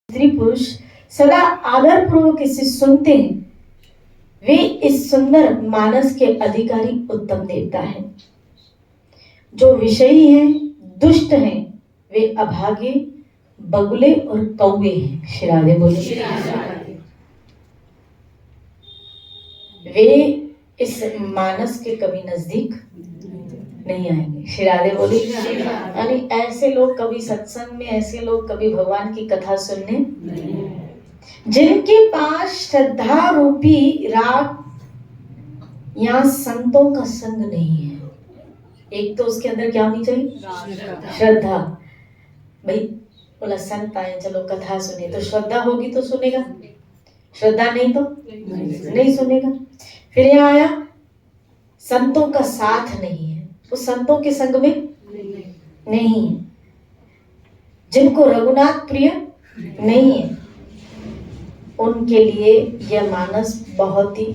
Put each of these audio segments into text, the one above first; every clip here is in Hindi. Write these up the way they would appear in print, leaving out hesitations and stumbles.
स्त्री पुरुष सदा आदर पूर्वक इसे सुनते हैं, वे इस सुंदर मानस के अधिकारी उत्तम देवता हैं। जो विषयी हैं, दुष्ट हैं, वे अभागे, बगुले और कौवे हैं। श्री राधे बोले। वे इस मानस के कभी नजदीक नहीं आएंगे। श्री राधे बोले। यानी ऐसे लोग कभी सत्संग में, ऐसे लोग कभी भगवान की कथा सुनने जिनके पास श्रद्धा रूपी राग या संतों का संग नहीं है। एक तो उसके अंदर क्या होनी चाहिए? श्रद्धा। भाई बोला संत आए, चलो कथा सुने, तो श्रद्धा होगी तो सुनेगा, श्रद्धा नहीं तो नहीं सुनेगा। फिर यहाँ आया संतों का साथ नहीं है, वो संतों के संग में नहीं है। जिनको रघुनाथ प्रिय नहीं है, उनके लिए यह मानस बहुत ही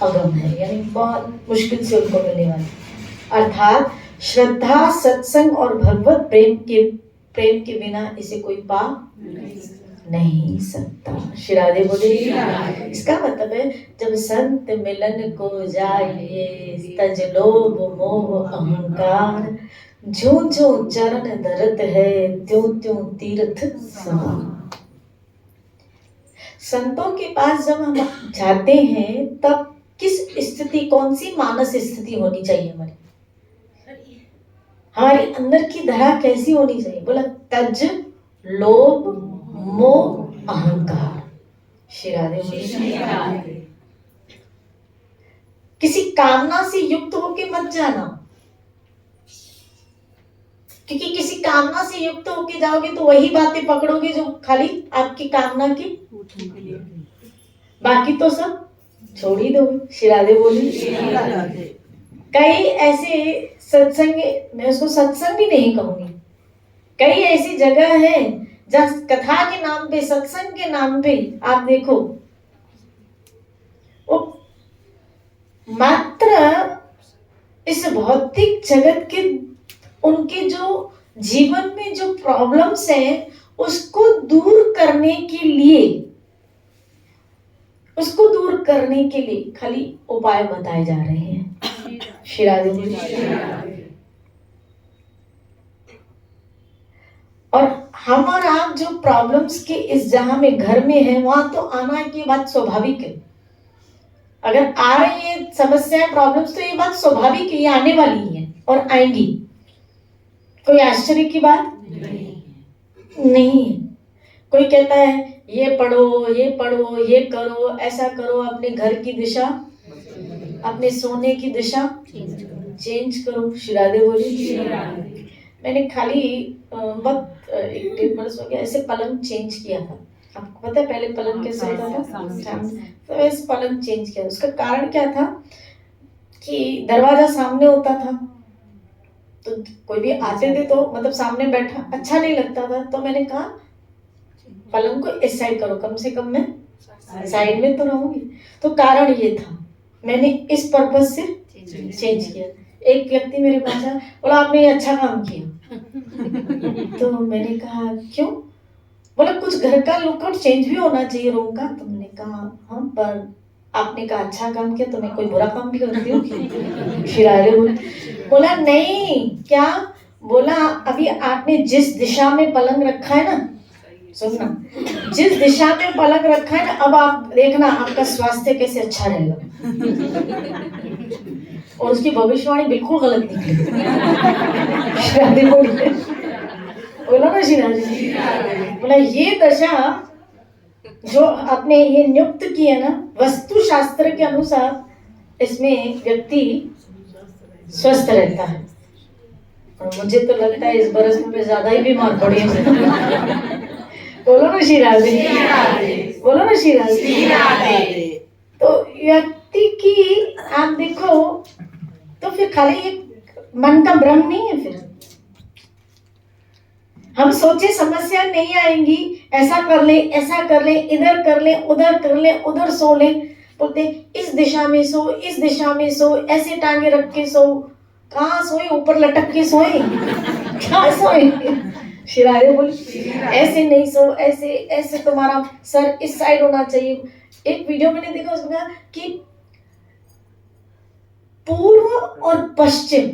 अगम है, यानी बहुत मुश्किल से उनको मिलने वाला। अर्थात श्रद्धा, सत्संग और भगवत प्रेम के बिना इसे कोई पा नहीं सकता। श्री राधे बोले। इसका मतलब है जब संत मिलन को जाइए, तज लोभ मोह अहंकार, जो जो चरण धरत है, त्यों त्यों तीर्थ समान। संतों के पास जब हम जाते हैं तब किस स्थिति, कौन सी मानस स्थिति होनी चाहिए हमारे अंदर की धरा कैसी होनी चाहिए? बोला तज लोभ मोह अहंकार। श्री राधे बोले। किसी कामना से युक्त होके मत जाना, क्योंकि किसी कामना से युक्त होके जाओगे तो वही बातें पकड़ोगे जो खाली आपकी कामना की, बाकी तो सब छोड़ ही दो। श्री राधे बोली। कई ऐसे सत्संग, मैं उसको सत्संग भी नहीं कहूंगी, कई ऐसी जगह है जहाँ कथा के नाम पे, सत्संग के नाम पे आप देखो, वो मात्र इस भौतिक जगत के, उनके जो जीवन में जो प्रॉब्लम्स हैं उसको दूर करने के लिए, उसको दूर करने के लिए खाली उपाय बताए जा रहे हैं। श्री राधे। और हम और आप जो प्रॉब्लम्स के इस जहां में घर में है, वहां तो आना की बात स्वाभाविक है। अगर आ रही है समस्याएं, प्रॉब्लम्स, तो ये बात स्वाभाविक है, ये आने वाली है और आएंगी, कोई आश्चर्य की बात नहीं है। कोई कहता है ये पढ़ो, ये पढ़ो, ये करो, ऐसा करो, अपने घर की दिशा, अपने सोने की दिशा चेंज करो। श्री राधे बोली। मैंने खाली वक्त 1-1.5 बरस हो गया ऐसे पलंग चेंज किया था। आपको पता है पहले पलंग कैसे होता था? तो ऐसे पलंग चेंज किया। उसका कारण क्या था कि दरवाजा सामने होता था, तो कोई भी आते थे तो मतलब सामने बैठा अच्छा नहीं लगता था, तो मैंने कहा पलंग को इस साइड करो, कम से कम मैं साइड में तो रहूंगी। तो कारण ये था, मैंने इस पर्पज से चेंज किया। एक व्यक्ति मेरे पास आया, बोला आपने ये अच्छा काम किया। तो मैंने कहा क्यों? बोला कुछ घर का लुकआउट चेंज भी होना चाहिए रूम का। तो मैंने कहा हाँ, पर आपने कहा अच्छा काम किया, तो मैं कोई बुरा काम भी करती हूँ? श्री राधे बोला नहीं। क्या बोला? अभी आपने जिस दिशा में पलंग रखा है ना, सुनना, जिस दिशा में पलंग रखा है ना, अब आप देखना आपका स्वास्थ्य कैसे अच्छा रहेगा। और उसकी भविष्यवाणी बिल्कुल गलत निकली। बोला ना श्री, बोला ये दशा जो आपने ये नियुक्त की है ना, वस्तु शास्त्र के अनुसार इसमें व्यक्ति स्वस्थ रहता है। और मुझे तो लगता है इस बरस में ज्यादा ही बीमार पड़ी। बोलो ना श्री राधे, बोलो ना श्री राधे। तो व्यक्ति की आप देखो, तो फिर खाली एक मन का भ्रम नहीं है। फिर हम सोचे समस्या नहीं आएंगी, ऐसा कर ले, ऐसा कर ले, इधर कर ले, उधर कर ले, उधर सो ले, बोलते इस दिशा में सो, इस दिशा में सो, ऐसे टांगे रख के सो। कहाँ सोए? ऊपर लटक के सोए? क्या सोए? श्री राधे बोली। ऐसे नहीं सो, ऐसे ऐसे तुम्हारा सर इस साइड होना चाहिए। एक वीडियो मैंने देखा, उसमें कहा कि पूर्व और पश्चिम,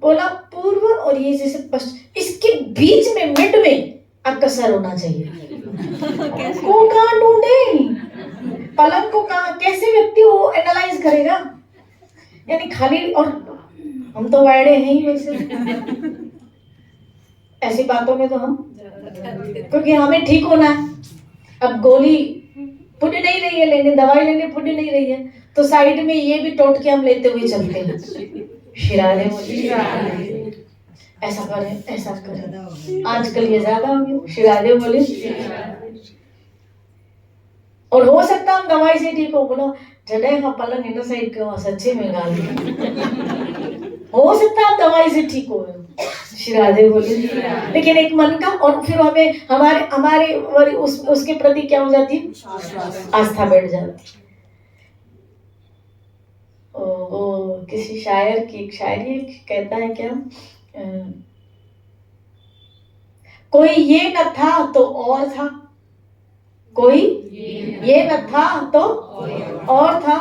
बोला पूर्व और ये जैसे पश्चिम, इसके बीच में मिड में आपका सर होना चाहिए। को कहाँ ढूंढे, पलंग को कहाँ, कैसे व्यक्ति वो एनालाइज करेगा? यानी खाली, और हम तो वायड़े हैं ही वैसे ऐसी बातों में तो हम, क्योंकि हमें ठीक होना है। अब गोली पुण्य नहीं रही है लेने, दवाई लेने पुण्य नहीं रही है, तो साइड में ये भी टोट के हम लेते हुए चलते हैं। शिराधे बोली, ऐसा करें ऐसा करें, आजकल ये ज्यादा हो गया। शिराधे बोली। और हो सकता हम दवाई से ठीक हो, बोलो जडे का पलंग इन साइड क्यों, सच्चे में गाल हो सकता आप दवाई से ठीक हो। शिराधे बोली। लेकिन एक मन का, और फिर हमें हमारे हमारे उसके प्रति क्या हो जाती है, आस्था बैठ जाती। वो किसी शायर की एक शायरी कहता है क्या, कोई ये न था तो और था, कोई ये न था तो और था,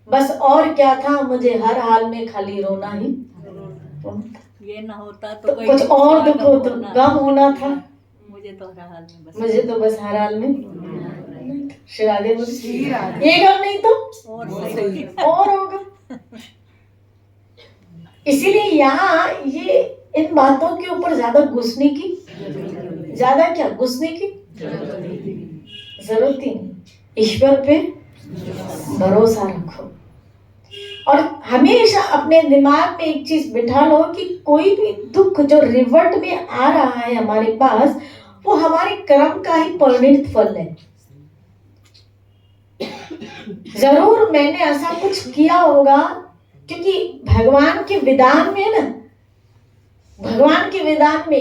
बस और क्या था, मुझे हर हाल में खाली रोना ही। ये ना होता तो कुछ और दुख हो तो गम होना था, मुझे तो हर हाल में बस, मुझे तो बस हर हाल में। शिराधे बोली, ये गम नहीं तो और होगा। इसीलिए यहाँ ये इन बातों के ऊपर ज्यादा घुसने की, ज्यादा क्या घुसने की जरूरत ही नहीं। ईश्वर पे भरोसा रखो, और हमेशा अपने दिमाग में एक चीज बिठा लो कि कोई भी दुख जो रिवर्ट में आ रहा है हमारे पास, वो हमारे कर्म का ही परिणित फल है। जरूर मैंने ऐसा कुछ किया होगा, क्योंकि भगवान के विधान में ना, भगवान के विधान में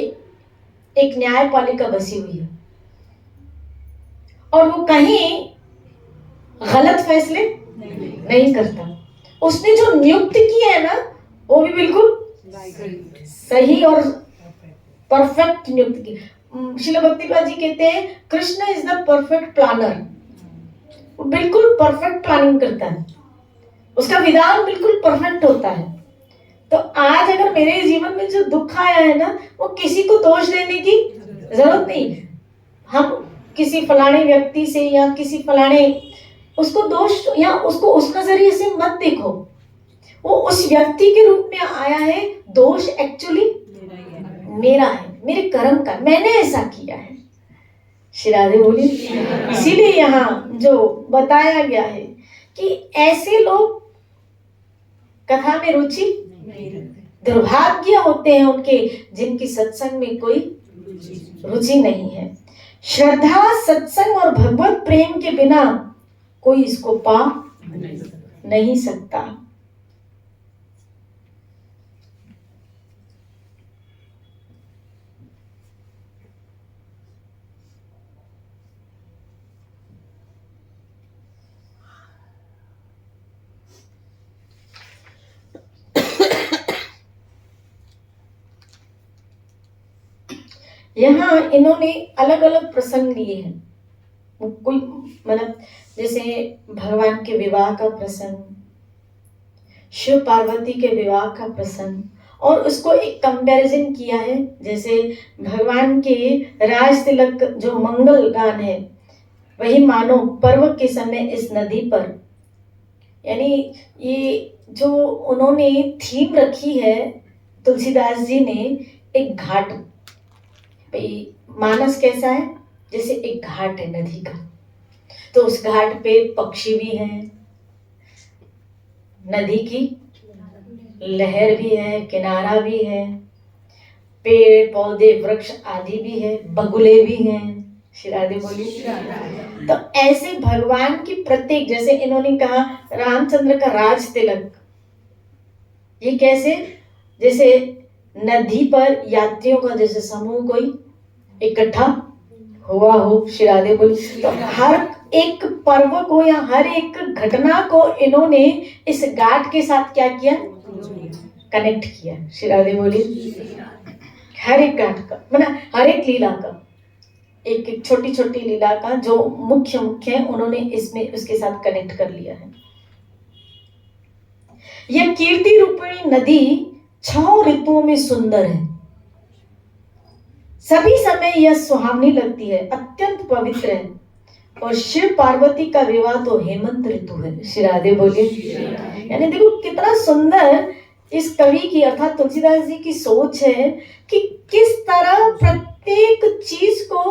एक न्यायपालिका बसी हुई है, और वो कहीं गलत फैसले नहीं करता। उसने जो नियुक्त किया है ना, वो भी बिल्कुल सही और परफेक्ट नियुक्त की। श्रील भक्तिपाद जी कहते हैं Krishna is the perfect planner, वो बिल्कुल परफेक्ट प्लानिंग करता है, उसका विधान बिल्कुल परफेक्ट होता है। तो आज अगर मेरे जीवन में जो दुख आया है ना, वो किसी को दोष देने की जरूरत नहीं। हम किसी फलाने व्यक्ति से या किसी फलाने, उसको दोष या उसको उस नजरिए से मत देखो, वो उस व्यक्ति के रूप में आया है, दोष एक्चुअली मेरा है, मेरे कर्म का, मैंने ऐसा किया है। शिराधे बोली। इसीलिए यहाँ जो बताया गया है कि ऐसे लोग कथा में रुचि, दुर्भाग्य होते हैं उनके जिनकी सत्संग में कोई रुचि नहीं है। श्रद्धा, सत्संग और भगवत प्रेम के बिना कोई इसको पा नहीं सकता। यहाँ इन्होंने अलग अलग प्रसंग लिए हैं, कोई मतलब जैसे भगवान के विवाह का प्रसंग, शिव पार्वती के विवाह का प्रसंग, और उसको एक कंपैरिजन किया है। जैसे भगवान के राज तिलक जो मंगल गान है, वही मानो पर्व के समय इस नदी पर, यानी ये जो उन्होंने थीम रखी है तुलसीदास जी ने, एक घाट, मानस कैसा है, जैसे एक घाट है नदी का, तो उस घाट पे पक्षी भी हैं, नदी की लहर भी है, किनारा भी है, पेड़ पौधे वृक्ष आदि भी है, बगुले भी हैं। शिराधे बोली। तो ऐसे भगवान की प्रत्येक, जैसे इन्होंने कहा रामचंद्र का राज तिलक, ये कैसे, जैसे नदी पर यात्रियों का जैसे समूह कोई इकट्ठा हुआ हो। शिराधे बोली। तो हर एक पर्व को या हर एक घटना को इन्होंने इस घाट के साथ क्या किया, कनेक्ट किया। शिराधे बोली। हर एक घाट का, मतलब हर एक लीला का, एक एक छोटी छोटी लीला का जो मुख्य मुख्य है उन्होंने इसमें उसके साथ कनेक्ट कर लिया है। यह कीर्ति रूपिणी नदी 6 ऋतुओं में सुंदर है, सभी समय यह सुहावनी लगती है, अत्यंत पवित्र है, और शिव पार्वती का विवाह तो हेमंत ऋतु है। श्री राधे बोलिए। यानी देखो कितना सुंदर इस कवि की अर्थात तुलसीदास जी की सोच है कि किस तरह प्रत्येक चीज को,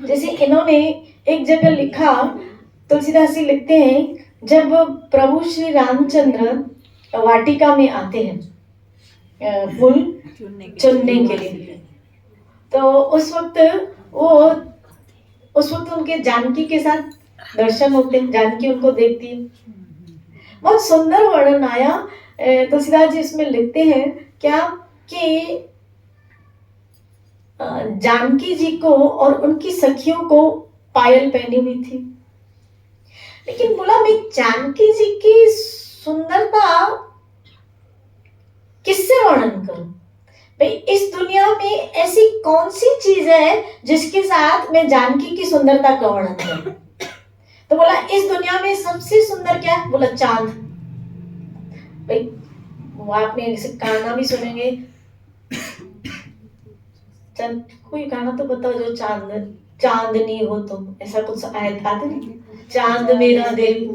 जैसे इन्होंने एक जगह लिखा, तुलसीदास जी लिखते हैं जब प्रभु श्री रामचंद्र वाटिका में आते हैं फूल चुनने के लिए, तो उस वक्त उनके जानकी के साथ दर्शन होते हैं, जानकी उनको देखती है। बहुत सुंदर वर्णन आया तुलसीदास जी इसमें लिखते हैं क्या कि जानकी जी को और उनकी सखियों को पायल पहनी हुई थी, लेकिन बोला मैं जानकी जी की सुंदरता किससे वर्णन करूं भाई, इस दुनिया में ऐसी कौन सी चीज है जिसके साथ मैं जानकी की सुंदरता का वर्णन करूं। तो बोला इस दुनिया में सबसे सुंदर क्या है, बोला चांद। भाई वो आपने गाना भी सुनेंगे, कोई गाना तो बताओ जो चांदनी हो तुम, ऐसा कुछ आया था नहीं, चांद मेरा दिल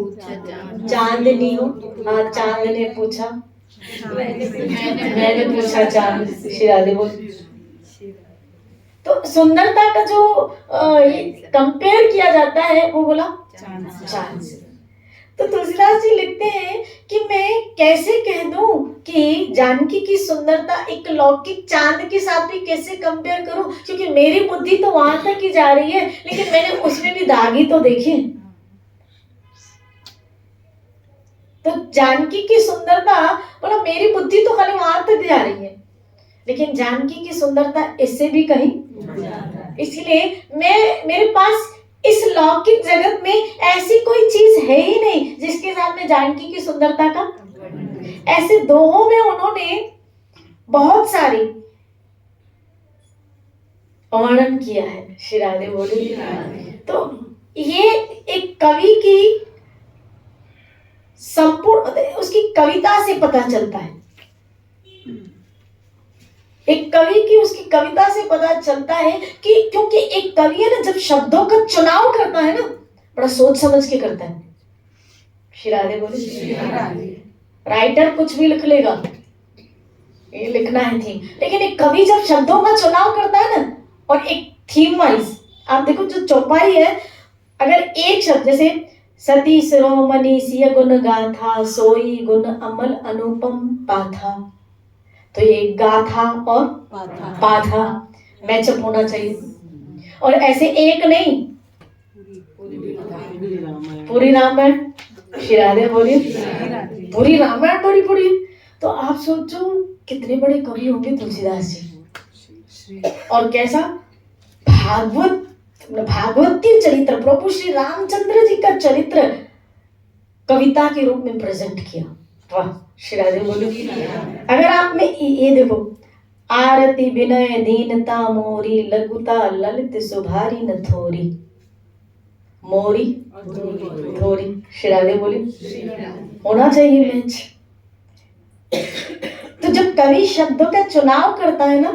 चांदनी हो, हाँ चांद ने पूछा, मैंने पूछा चांद, श्री राधे बोल। तो सुंदरता का जो कंपेयर किया जाता है वो बोला चांद से। तो तुलसीदास जी लिखते हैं कि मैं कैसे कह दूं कि जानकी की सुंदरता एक लौकिक चांद के साथ भी कैसे कंपेयर करूं, क्योंकि मेरी बुद्धि तो वहां तक ही जा रही है, लेकिन मैंने उसमें भी दाग ही तो देखे। तो जानकी की सुंदरता, बोला मेरी बुद्धि तो खाली वहां तक जा रही है, लेकिन जानकी की सुंदरता इससे भी कहीं, इसलिए मेरे पास इस लौकिक जगत में ऐसी कोई चीज है ही नहीं जिसके साथ में जानकी की सुंदरता का, ऐसे दोहों में उन्होंने बहुत सारी वर्णन किया है। श्री राधे बोले। तो ये एक कवि की संपूर्ण, उसकी कविता से पता चलता है, एक कवि की उसकी कविता से पता चलता है कि क्योंकि एक कवि है ना, जब शब्दों का चुनाव करता है ना, बड़ा सोच समझ के करता है। श्री राधे बोले। राइटर कुछ भी लिख लेगा, ये लिखना है थीम, लेकिन एक कवि जब शब्दों का चुनाव करता है ना, और एक थीम वाइज, आप देखो जो चौपाई है, अगर एक शब्द जैसे सती शिरोमणि सिय गुण गाथा, सोई गुण अमल अनुपम पाथा, तो ये गाथा और पाथा मैचअप होना चाहिए, और ऐसे एक नहीं पूरी रामायण, श्री राधे बोलिए, पूरी रामायण पूरी। तो आप सोचो कितने बड़े कवि होंगे तुलसीदास जी, और कैसा भागवतीय चरित्र, प्रभु श्री रामचंद्र जी का चरित्र कविता के रूप में प्रेजेंट किया। वाह, श्री राधे बोलिए। अगर आप में ये देखो, आरती विनय दीनता मोरी, लघुता ललित सुभारी न थोरी, मोरी थोरी, श्री राधे बोलिए। होना चाहिए मैच। तो जब कवि शब्दों का चुनाव करता है ना,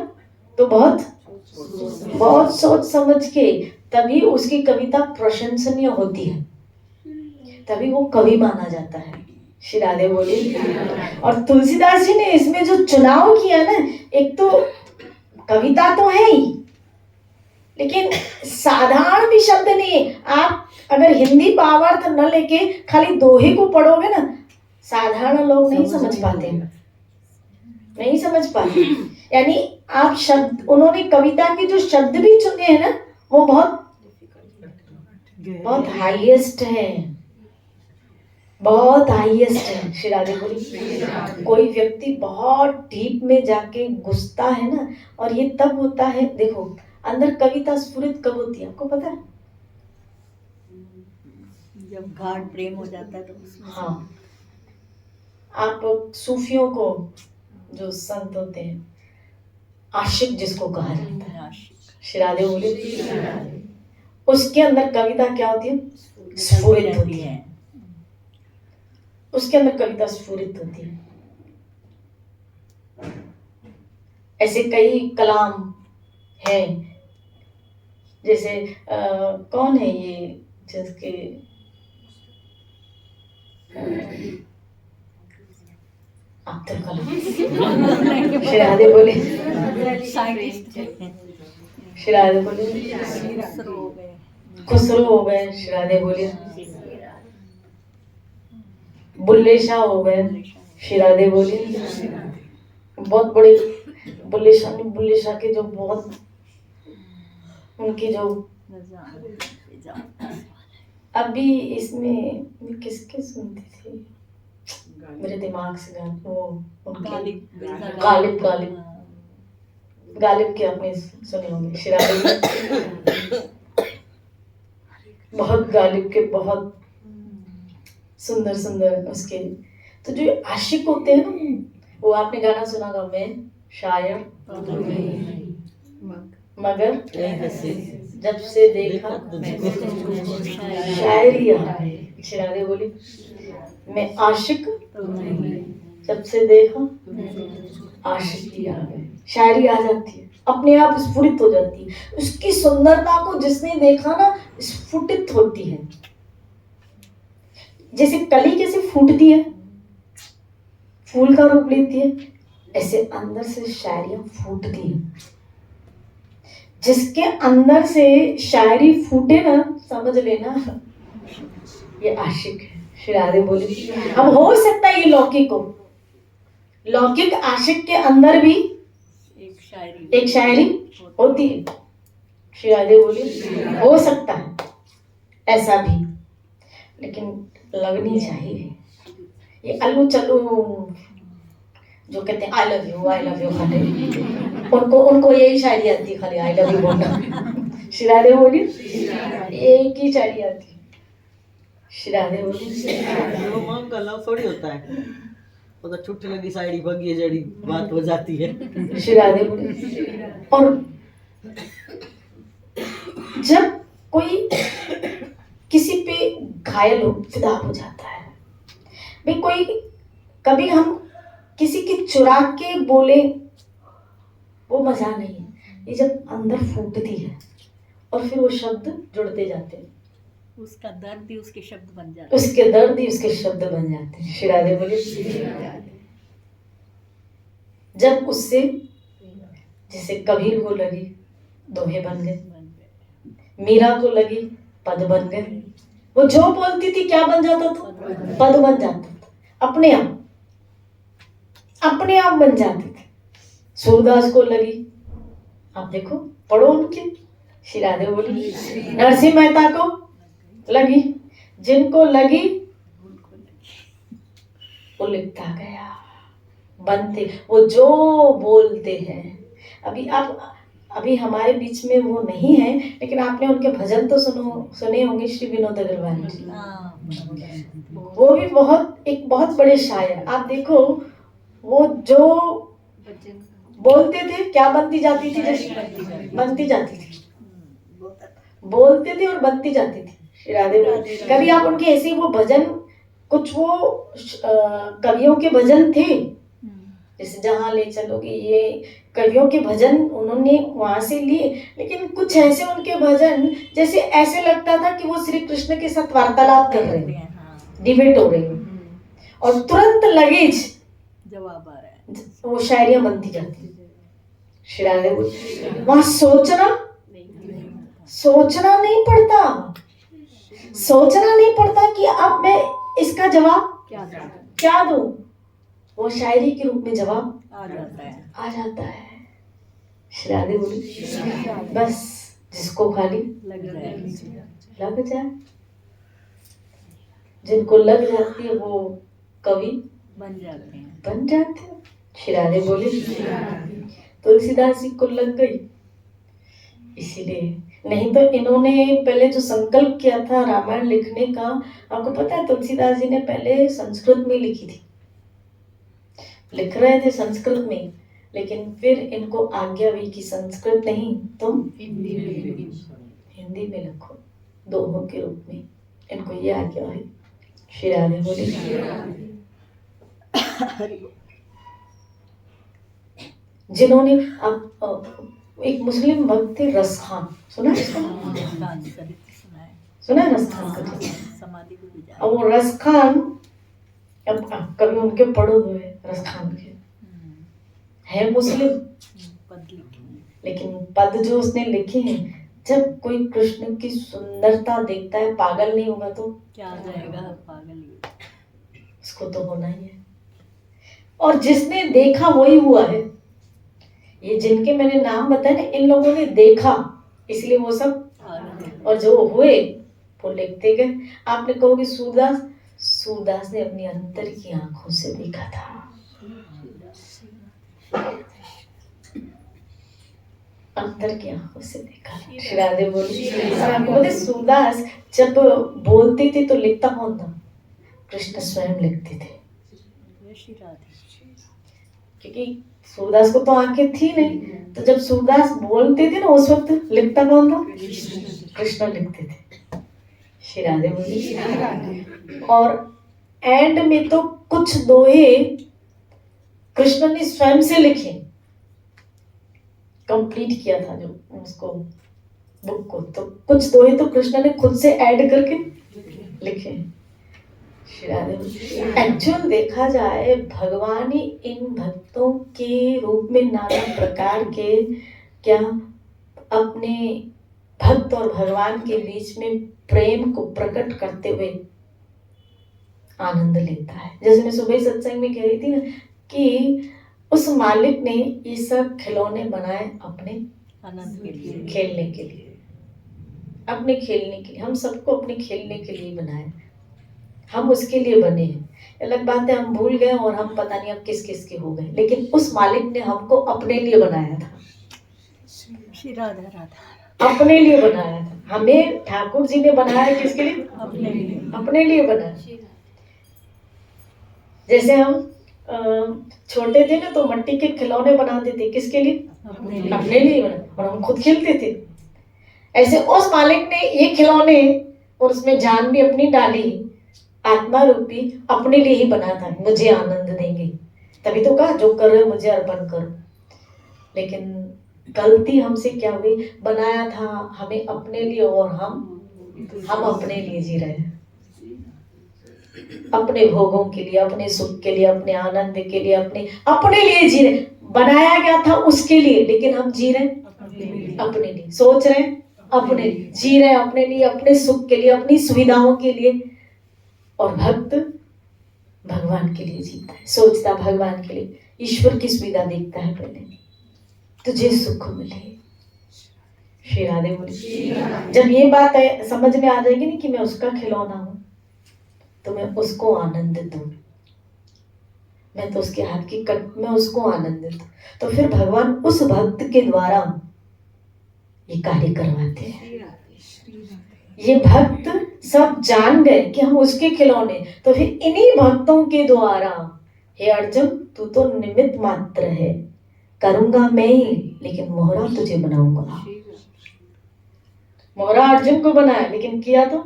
तो बहुत सोच समझ के तभी उसकी कविता प्रशंसनीय होती है, तभी वो कवि माना जाता है। श्री राधे बोलिए। और तुलसीदास जी ने इसमें जो चुनाव किया ना, एक तो कविता तो है ही, लेकिन साधारण भी शब्द नहीं। आप अगर हिंदी भावार्थ न लेके खाली दोहे को पढ़ोगे ना, साधारण लोग नहीं समझ पाते। यानी आप शब्द, उन्होंने कविता के जो शब्द भी चुने हैं ना, वो बहुत हाईएस्ट है, बहुत हाईएस्ट है। श्री राधे बोली। कोई व्यक्ति बहुत डीप में जाके घुसता है ना, और ये तब होता है, देखो अंदर कविता स्फुरित कब होती है आपको पता है? जब गाढ़ प्रेम हो जाता है तो उसमें। हाँ, आप सूफियों को, जो संत होते हैं, आशिक जिसको कहा जाता है, आशिक श्री राधे बोले, उसके अंदर कविता क्या होती है? स्फुरित होती है। उसके अंदर कविता स्फुरित होती है। ऐसे कई कलाम हैं, जैसे कौन है ये जिसके अब्दुल कलाम, श्री राधे बोले, साइंटिस्ट श्री राधे बोले, हो गए। खुसरो हो गए, श्री राधे बोले, बुल्ले शाह हो गए, श्री राधे बोले, बहुत बड़े बुल्ले शाह के जो बहुत उनकी जो अभी इसमें मैं किसके सुनती थी, मेरे दिमाग से गाने वो उनके गालिब के आपने सुने होंगे, श्री राधे बहुत गालिब के बहुत सुंदर सुंदर उसके। तो जो आशिक होते हैं ना, वो आपने गाना सुना होगा, मैं शायर मगर जब से देखा शायरी आ गई, श्री राधे बोली, मैं आशिक जब से देखा आशिकी आ गई, शायरी आ जाती है, अपने आप स्फुरित हो जाती है। उसकी सुंदरता को जिसने देखा ना, स्फुटित होती है। जैसे कली कैसे फूटती है, फूल का रूप लेती है, ऐसे अंदर से शायरियां फूटती है। जिसके अंदर से शायरी फूटे ना, समझ लेना ये आशिक है, श्री राधे बोले। अब हो सकता है ये लौकिक हो, लौकिक आशिक के अंदर भी एक शायरी होती है, श्री राधे बोले, हो सकता है ऐसा भी, लेकिन लगनी चाहिए। ये अल्लू चल्लू जो कहते हैं आई लव यू खाली, उनको यही शायरी आती है, खाली आई लव यू बोलना। श्री राधे बोली, एक ही शायरी आती है, श्री राधे बोली। रोमांस का लव थोड़ी होता है, वो तो छुट्टी लगी साइडी भगी जड़ी बात हो जाती है, श्री राधे बोली। और जब कोई किसी पे घायल हो, फिदा हो जाता है भाई, कोई कभी हम किसी की चुरा के बोले वो मजा नहीं है, ये जब अंदर फूटती है और फिर वो शब्द जुड़ते जाते हैं, उसका दर्द ही उसके शब्द बन जाते हैं, उसके दर्द ही उसके शब्द बन जाते हैं। श्री राधे बोले, जब उससे जैसे कबीर को लगी दोहे बन गए, मीरा को लगी पद बन गए, वो जो बोलती थी क्या बन जाता था, पद बन जाता था, अपने आप बन जाते थे। सूरदास को लगी, आप देखो पढ़ो उनके, श्री राधे बोली। नरसिंह मेहता को लगी, जिनको लगी वो लिखता गया, बनते वो जो बोलते हैं। अभी हमारे बीच में वो नहीं है, लेकिन आपने उनके भजन तो सुने होंगे, श्री विनोद अग्रवाल जी। वो भी एक बहुत बड़े शायर। आप देखो वो जो बोलते थे क्या बनती जाती थी, जैसे बनती जाती थी, बोलते थे और बनती जाती थी। श्री राधे। कभी आप उनके ऐसे वो भजन, कुछ वो कवियों के भजन थे, जैसे जहाँ ले चलोगे, ये कवियों के भजन उन्होंने वहां से लिए, लेकिन कुछ ऐसे उनके भजन जैसे ऐसे लगता था कि वो श्री कृष्ण के साथ वार्तालाप कर रहे हैं, डिबेट हो रही है, और तुरंत लगेज जवाब आ रहा है, वो शायरियां बनती जाती है। श्री राधे। वहां सोचना नहीं पड़ता कि अब मैं इसका जवाब क्या दूं, वो शायरी के रूप में जवाब आ जाता है। श्री राधे बोली, बस जिसको खाली लग जाए, जिनको लग जाती है वो कवि बन जाते हैं। श्री राधे बोली, तुलसीदास जी को लग गई, इसीलिए। नहीं तो इन्होंने पहले जो संकल्प किया था रामायण लिखने का, आपको पता है तुलसीदास जी ने पहले संस्कृत में लिखी थी, लिख रहे थे संस्कृत में, लेकिन फिर इनको आज्ञा हुई कि संस्कृत नहीं तुम हिंदी में हिंदी में लिखो, दोहों के रूप में। इनको ये आज्ञा हुई। श्री राधे बोली। जिन्होंने अब एक मुस्लिम भक्त थे रस खान, सुना है इसका? दान चरित्र सुना है। सुना है रस खान का? समाधि को भी जाए। अब वो रस खान, अब कभी उनके पढ़ो हुए रस खान के, है मुस्लिम, पद लिखी। लेकिन पद जो उसने लिखे हैं, जब कोई कृष्ण की सुंदरता देखता है पागल नहीं होगा तो क्या आ जाएगा, पागल ही। उसको तो होना ही है। और जिसने देखा वही हुआ है। ये जिनके मैंने नाम बताए ना, इन लोगों ने देखा, इसलिए वो सब, और जो हुए वो लिखते गए। आपने कहोगे सूरदास ने अपनी अंतर की आंखों से देखा था। अंतर की आंखों से देखा। श्री राधे बोली। और आपको पता है सूरदास जब बोलते थे तो लिखता कौन था? कृष्ण स्वयं लिखते थे, श्री राधे। क्योंकि सूरदास को तो आंखें थी नहीं, तो जब सूरदास बोलते थे ना उस वक्त लिखता कौन था? कृष्ण लिखते थे। श्री राधे बोली। और एंड में तो कुछ दोहे कृष्ण ने स्वयं से लिखे, कंप्लीट किया था जो उसको बुक को, तो कुछ दोहे तो कृष्ण ने खुद से ऐड करके लिखे। एक्चुअल देखा जाए भगवान ही इन भक्तों के रूप में नाना प्रकार के क्या अपने भक्त और भगवान के बीच में प्रेम को प्रकट करते हुए आनंद लेता है। जैसे मैं सुबह सत्संग में कह रही थी ना कि उस मालिक ने ये सब खिलौने बनाए अपने आनंद के लिए, खेलने के लिए, अपने खेलने के लिए। हम सबको अपने खेलने के लिए बनाए, हम उसके लिए बने हैं। अलग बात है हम भूल गए और हम पता नहीं अब किस किस के हो गए, लेकिन उस मालिक ने हमको अपने लिए बनाया था। श्री राधा राधा। अपने लिए बनाया था हमें। ठाकुर जी ने बनाया किसके लिए? अपने लिए। अपने लिए बनाया। जैसे हम छोटे थे ना तो मट्टी के खिलौने बनाते थे, किसके लिए? अपने लिए बना, और हम खुद खेलते थे। ऐसे उस मालिक ने ये खिलौने और उसमें जान भी अपनी डाली, आत्मा रूपी, अपने लिए ही बना था, मुझे आनंद देंगे, तभी तो कहा जो कर रहे हो मुझे अर्पण करो। लेकिन गलती हमसे क्या हुई? बनाया था हमें अपने लिए और हम अपने लिए जी रहे हैं, अपने भोगों के लिए, अपने सुख के लिए, अपने आनंद के लिए, अपने लिए जी रहे। बनाया गया था उसके लिए, लेकिन हम जी रहे अपने लिए, सोच रहे अपने लिए, जी रहे अपने लिए, अपने सुख के लिए, अपनी सुविधाओं के लिए। और भक्त भगवान के लिए जीता है, सोचता भगवान के लिए, ईश्वर की सुविधा देखता है पहले, तुझे सुख मिले। श्री राधे बोली। जब ये बात समझ में आ जाएगी ना कि मैं उसका खिलौना हूं, तो मैं उसको आनंद दूं, मैं तो उसके हाथ की मैं उसको आनंद दूं, तो फिर भगवान उस भक्त के द्वारा ये कार्य करवाते हैं। ये भक्त सब जान गए कि हम उसके खिलौने, तो फिर इन्हीं भक्तों के द्वारा, हे अर्जुन तू तो निमित्त मात्र है, करूंगा मैं ही, लेकिन मोहरा तुझे बनाऊंगा। मोहरा अर्जुन को बनाया, लेकिन किया तो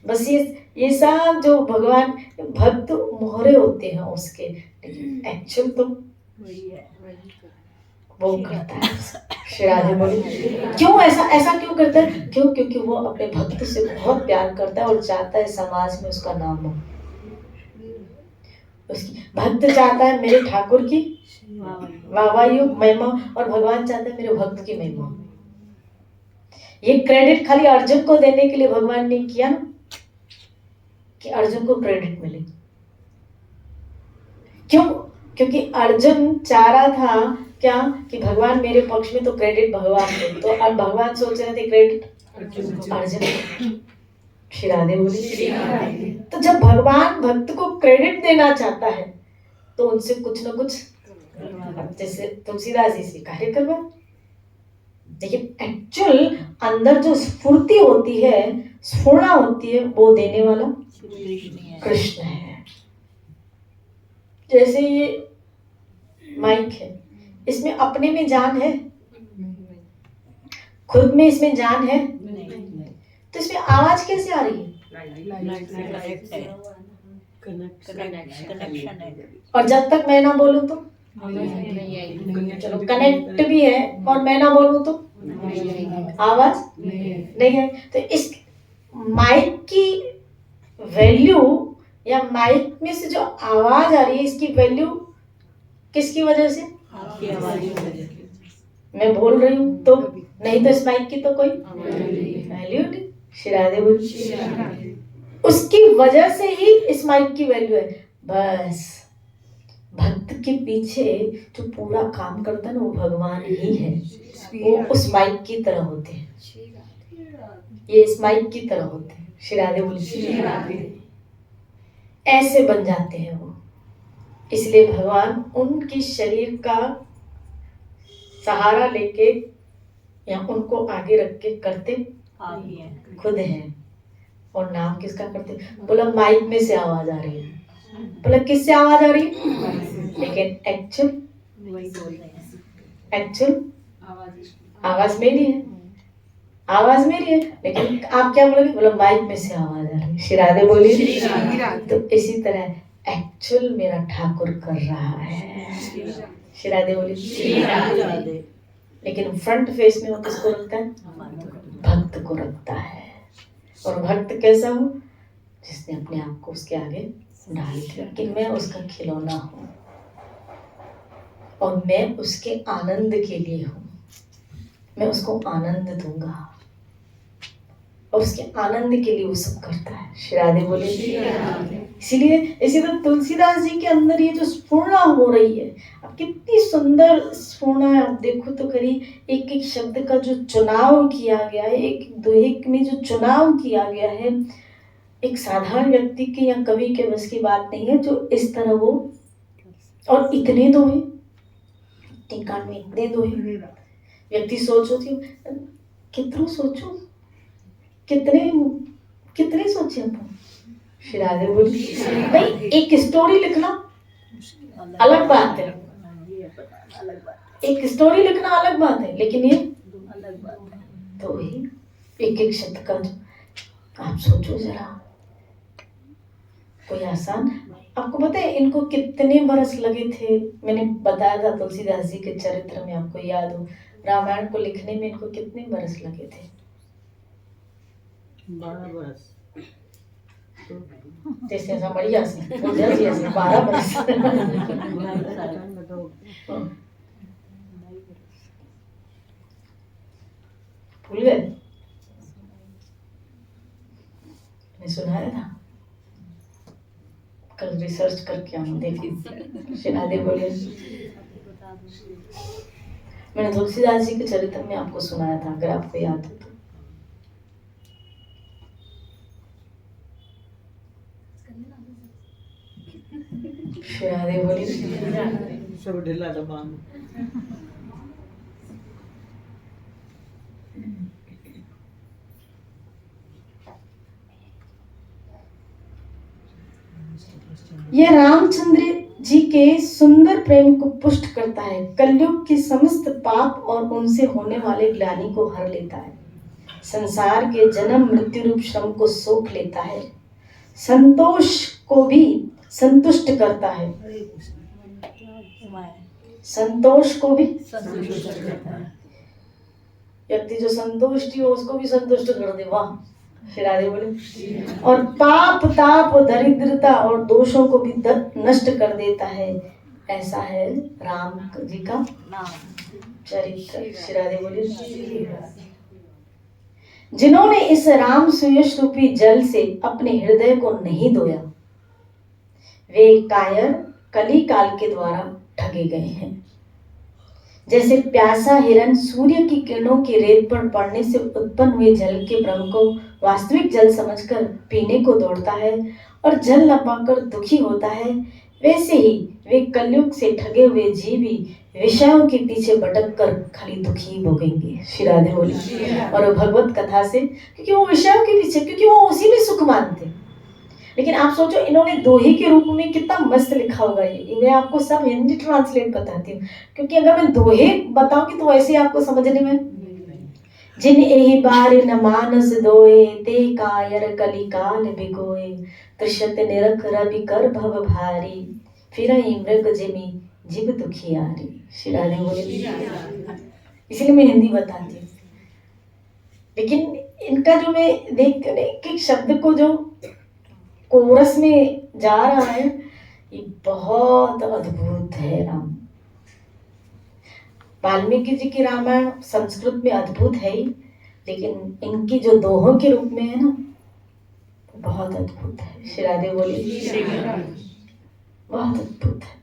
बस ये सब जो भगवान भक्त मोहरे होते हैं उसके, लेकिन एक्चुअल तो वही है, वो करता है। श्री राधे बोली। क्यों ऐसा क्यों करता है? क्योंकि वो अपने भक्त से बहुत प्यार करता है और चाहता है समाज में उसका नाम हो। उसकी भक्त चाहता है मेरे ठाकुर की वाहवाही हो, महिमा, और भगवान चाहता है मेरे भक्त की महिमा। ये क्रेडिट खाली अर्जुन को देने के लिए भगवान ने किया ना, कि अर्जुन को क्रेडिट मिले। क्यों? क्योंकि अर्जुन चाह रहा था क्या कि भगवान मेरे पक्ष में, तो क्रेडिट भगवान दे, तो अब भगवान सोच रहे थे क्रेडिट अर्जुन। श्री राधे बोली। तो जब भगवान भक्त को क्रेडिट देना चाहता है तो उनसे कुछ ना कुछ, जैसे तुलसीदास जी से कार्य करवा, लेकिन एक्चुअल अंदर जो स्फूर्ति होती है, स्फूर्णा होती है, वो देने वाला कृष्ण है। जैसे ये माइक है, इसमें अपने में जान है? खुद में इसमें जान है? तो इसमें आवाज कैसे आ रही है? लाइट से कनेक्ट है, कनेक्शन कनेक्शन है। और जब तक मैं ना बोलूं तो? चलो कनेक्ट भी है और मैं ना बोलूं तो आवाज नहीं है। तो इस माइक की वैल्यू या माइक में से जो आवाज आ रही है इसकी वैल्यू किसकी वजह से? आपकी आवाज की वजह से। मैं बोल रही हूँ तो, नहीं तो इस माइक की तो कोई वैल्यू नहीं। शिरादे बोल, उसकी वजह से ही इस माइक की वैल्यू है। बस भक्त के पीछे जो पूरा काम करता है ना वो भगवान ही है। वो उस माइक की तरह होते हैं, ये इस माइक की तरह होते हैं। शिरादे बोले, ऐसे बन जाते हैं वो। इसलिए भगवान उनके शरीर का सहारा लेके या उनको आगे रख के करते आप ही हैं। खुद हैं। और नाम किसका करते? बोला माइक में से आवाज आ रही है। बोला किससे आवाज आ रही है? लेकिन एक्चुअल वही बोल रहे हैं। आवाज मेरी है, आवाज मेरी है। लेकिन आप क्या बोलोगे? बोला माइक में से आवाज आ रही है। शिरादे बोलिए। तो इसी तरह एक्चुअल मेरा ठाकुर कर रहा है। शिरादे बोलिए। लेकिन फ्रंट फेस में वो किसको रखता है? भक्त को रखता है। और भक्त कैसा हो? जिसने अपने आप को उसके आगे डाल दिया कि मैं उसका खिलौना हूँ और मैं उसके आनंद के लिए हूँ। मैं उसको आनंद दूंगा और उसके आनंद के लिए वो सब करता है। शिरादे बोले। इसीलिए इसी तरह तुलसीदास जी के अंदर ये जो स्फूर्णा हो रही है, अब कितनी सुंदर स्फूर्णा है। आप देखो तो करी एक एक शब्द का जो चुनाव किया गया है, एक दोहे में जो चुनाव किया गया है, एक साधारण व्यक्ति की या कवि के बस की बात नहीं है जो इस तरह वो। और इतने दोहे, टीकाण में इतने दोहे, व्यक्ति सोचो थी कितनों सोचो, कितने कितने सोचे अपन। शिरादे बोली भाई एक स्टोरी लिखना अलग बात है, एक स्टोरी लिखना अलग बात है, लेकिन ये अलग बात है। तो ही एक एक शब्द का आप सोचो जरा, कोई आसान। आपको पता है इनको कितने बरस लगे थे? मैंने बताया था तुलसीदास जी के चरित्र में, आपको याद हो, रामायण को लिखने में इनको कितने बरस लगे थे? 12 बरस। जैसे ऐसा बढ़िया से 12 बरस। भूल गए? मैं सुनाया था कल, रिसर्च करके हम देखी। शिरादे बोले, मैंने तुलसीदास जी के चरित्र में आपको सुनाया था, अगर आपको याद हो तो। शिरादे बोले, सब ढिला डब्बा में। यह रामचंद्र जी के सुंदर प्रेम को पुष्ट करता है। कलयुग के समस्त पाप और उनसे होने वाले ग्लानि को हर लेता है। संसार के जन्म मृत्यु रूप श्रम को सोख लेता है। संतोष को भी संतुष्ट करता है। संतोष को भी संतुष्ट करता है। व्यक्ति जो संतुष्टि हो उसको भी संतुष्ट कर दे। वाह! शिरादे बोले। और पाप ताप दरिद्रता और दोषों को भी नष्ट कर देता है। ऐसा है राम जी का चरित्र। शिरादे बोले। जिन्होंने इस राम सुयश रूपी जल से अपने हृदय को नहीं धोया, वे कायर कली काल के द्वारा ठगे गए हैं। जैसे प्यासा हिरन सूर्य की किरणों की रेत पर पड़ने से उत्पन्न हुए जल के ब्रह्म को वास्तविक जल समझकर पीने को दौड़ता है और जल न पाकर दुखी होता है, वैसे ही वे कलयुग से ठगे हुए जीव भी विषयों के पीछे भटक कर खाली दुखी भोगेंगे। शिरादे बोली। और भगवत कथा से, क्योंकि वो विषयों के पीछे, क्योंकि वो उसी में सुख मानते, लेकिन आप सोचो इन्होंने दोहे के रूप में कितना मस्त लिखा होगा ये। मैं आपको सब हिंदी ट्रांसलेट बताती हूँ, क्योंकि अगर मैं दोहे बताऊंगी तो वैसे आपको समझने में। जिन एहि बार न मानस दोए, ते कायर कलिकाल बिगोए। त्रिशत निरख रवि कर भव भारी, फिरहि मृग जिमि जीव दुखियारी। श्री राधे बोले। इसलिए मैं हिंदी बताती हूँ। लेकिन इनका जो मैं देख कर एक एक शब्द को जो कोरस में जा रहा है, ये बहुत अद्भुत है। राम वाल्मीकि जी की रामायण संस्कृत में अद्भुत है ही, लेकिन इनकी जो दोहों के रूप में है ना, बहुत अद्भुत है। श्री राधे बोले। बहुत अद्भुत है।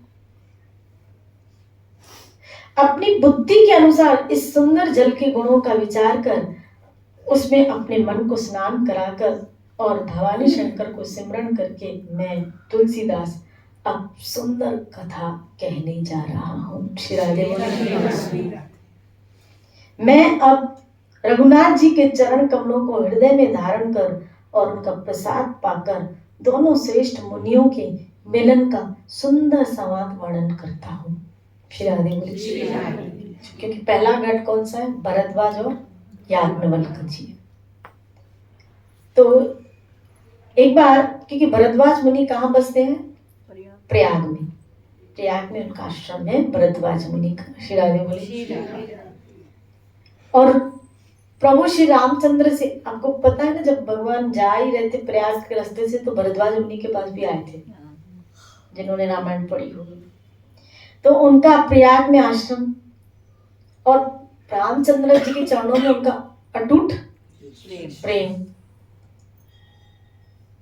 अपनी बुद्धि के अनुसार इस सुंदर जल के गुणों का विचार कर उसमें अपने मन को स्नान कराकर और भवानी शंकर को सिमरण करके मैं तुलसीदास अब सुंदर कथा कहने जा रहा हूँ। श्री राधे बोले। मैं अब रघुनाथ जी के चरण कमलों को हृदय में धारण कर और उनका प्रसाद पाकर दोनों श्रेष्ठ मुनियों के मिलन का सुंदर संवाद वर्णन करता हूँ। श्री राधे बोले। क्योंकि पहला घट कौन सा है? भरद्वाज और याज्ञवल्क जी। तो एक बार, क्योंकि भरद्वाज मुनि कहाँ बसते हैं? प्रयाग में। प्रयाग में उनका आश्रम है भरद्वाज मुनि का। श्री राधे बोले। और प्रभु श्री रामचंद्र से, आपको पता है ना, जब भगवान जा ही रहे थे प्रयाग के रास्ते से, तो भरद्वाज मुनि के पास भी आए थे, जिन्होंने रामायण पढ़ी होगी। तो उनका प्रयाग में आश्रम और रामचंद्र जी के चरणों में उनका अटूट प्रेम।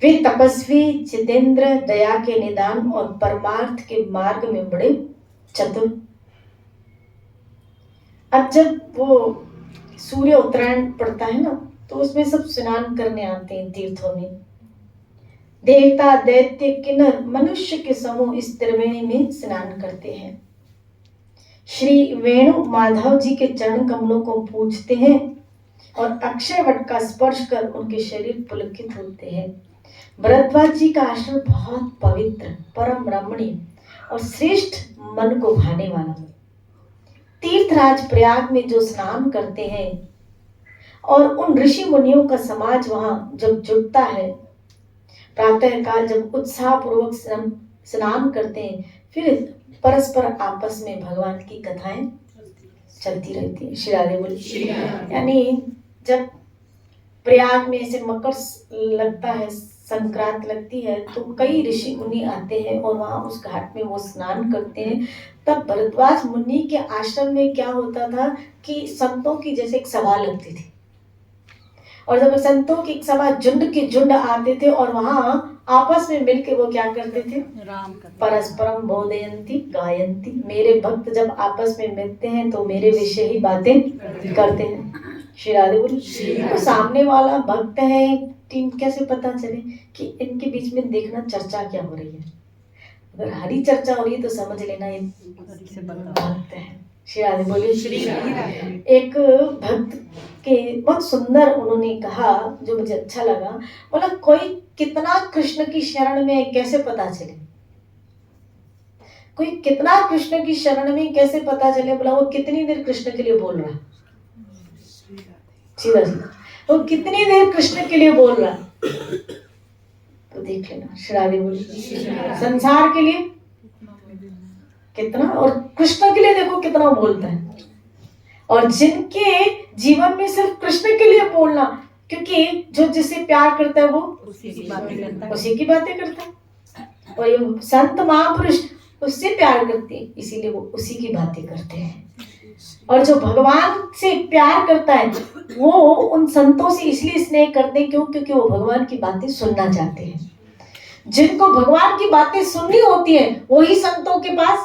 वे तपस्वी, जितेंद्र, दया के निदान और परमार्थ के मार्ग में बड़े चतुर। अब जब वो सूर्य उत्तरायण पड़ता है ना, तो उसमें सब स्नान करने आते हैं तीर्थों में। देवता, दैत्य, किन्नर, मनुष्य के समूह इस त्रिवेणी में स्नान करते हैं। श्री वेणु माधव जी के चरण कमलों को पूजते हैं और अक्षय वट का स्पर्श कर उनके शरीर पुलकित होते हैं। भरद्वाज जी का आश्रम बहुत पवित्र, परम रमणीय और श्रेष्ठ मन को भाने वाला। तीर्थराज प्रयाग में जो स्नान करते हैं और उन ऋषि मुनियों का समाज वहां जब जुटता है, प्रातः काल जब उत्साह पूर्वक स्नान करते हैं, फिर परस्पर आपस में भगवान की कथाएं चलती रहती है। श्री राधे बोले। यानी जब प्रयाग में ऐसे मकर लगता है, संक्रांत लगती है, तो कई ऋषि मुनि आते हैं और वहां उस घाट में वो स्नान करते हैं। तब भरद्वाज मुनि के आश्रम में क्या होता था कि संतों की जैसे एक सभा लगती थी, और जब संतों की एक सभा झुंड के झुंड आते थे और वहां आपस में मिलकर वो क्या करते थे? परस्परम बोधयंती गायंती। मेरे भक्त जब आपस में मिलते हैं तो मेरे विषय ही बातें करते हैं। श्री राधे बोले। तो सामने वाला भक्त है, टीम कैसे पता चले कि इनके बीच में देखना चर्चा क्या हो रही है? अगर हरी चर्चा हो रही है तो समझ लेना ये भक्त है। श्री राधे बोले। एक भक्त के बहुत सुंदर उन्होंने कहा, जो मुझे अच्छा लगा, बोला कोई कितना कृष्ण की शरण में है कैसे पता चले? कोई कितना कृष्ण की शरण में कैसे पता चले? बोला वो कितनी देर कृष्ण के लिए बोल रहा है। सीधा सीधा वो कितनी देर कृष्ण के लिए बोल रहा है, तो देख लेना। श्री राधे बोले। संसार के लिए कितना और कृष्ण के लिए देखो कितना बोलता है। और जिनके जीवन में सिर्फ कृष्ण के लिए बोलना, क्योंकि जो जिससे प्यार करता है वो उसी की बातें करता है। और ये संत महापुरुष उससे प्यार करते हैं, इसीलिए वो उसी की बातें करते हैं। और जो भगवान से प्यार करता है वो उन संतों से इसलिए स्नेह करते हैं, क्यों? क्योंकि वो भगवान की बातें सुनना चाहते हैं। जिनको भगवान की बातें सुननी होती है वही संतों के पास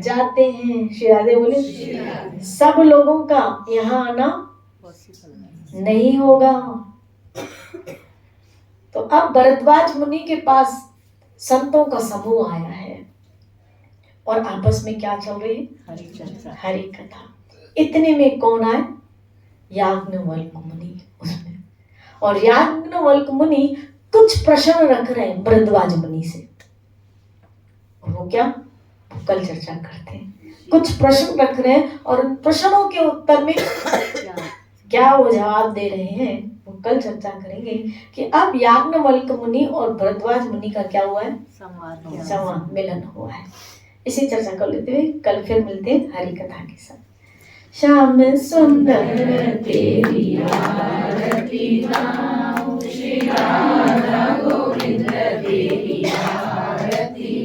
जाते हैं। श्री राधे बोले। सब लोगों का यहाँ आना नहीं होगा। तो अब भरद्वाज मुनि के पास संतों का समूह आया है और आपस में क्या चल रही है? हरि कथा। इतने में कौन आए? याज्ञवल्क मुनि उसमें। और याज्ञवल्क मुनि कुछ प्रश्न रख रहे हैं भरद्वाज मुनि से। वो क्या, वो कल चर्चा करते हैं। कुछ प्रश्न रख रहे हैं और उन प्रश्नों के उत्तर में क्या वो जवाब दे रहे हैं, वो कल चर्चा करेंगे कि अब याज्ञवल्क्य मुनि और भरद्वाज मुनि का क्या हुआ है, संवाद मिलन हुआ है। इसी चर्चा कर लेते हुए कल फिर मिलते हैं हरि कथा के साथ। श्याम सुंदर तेरी आरती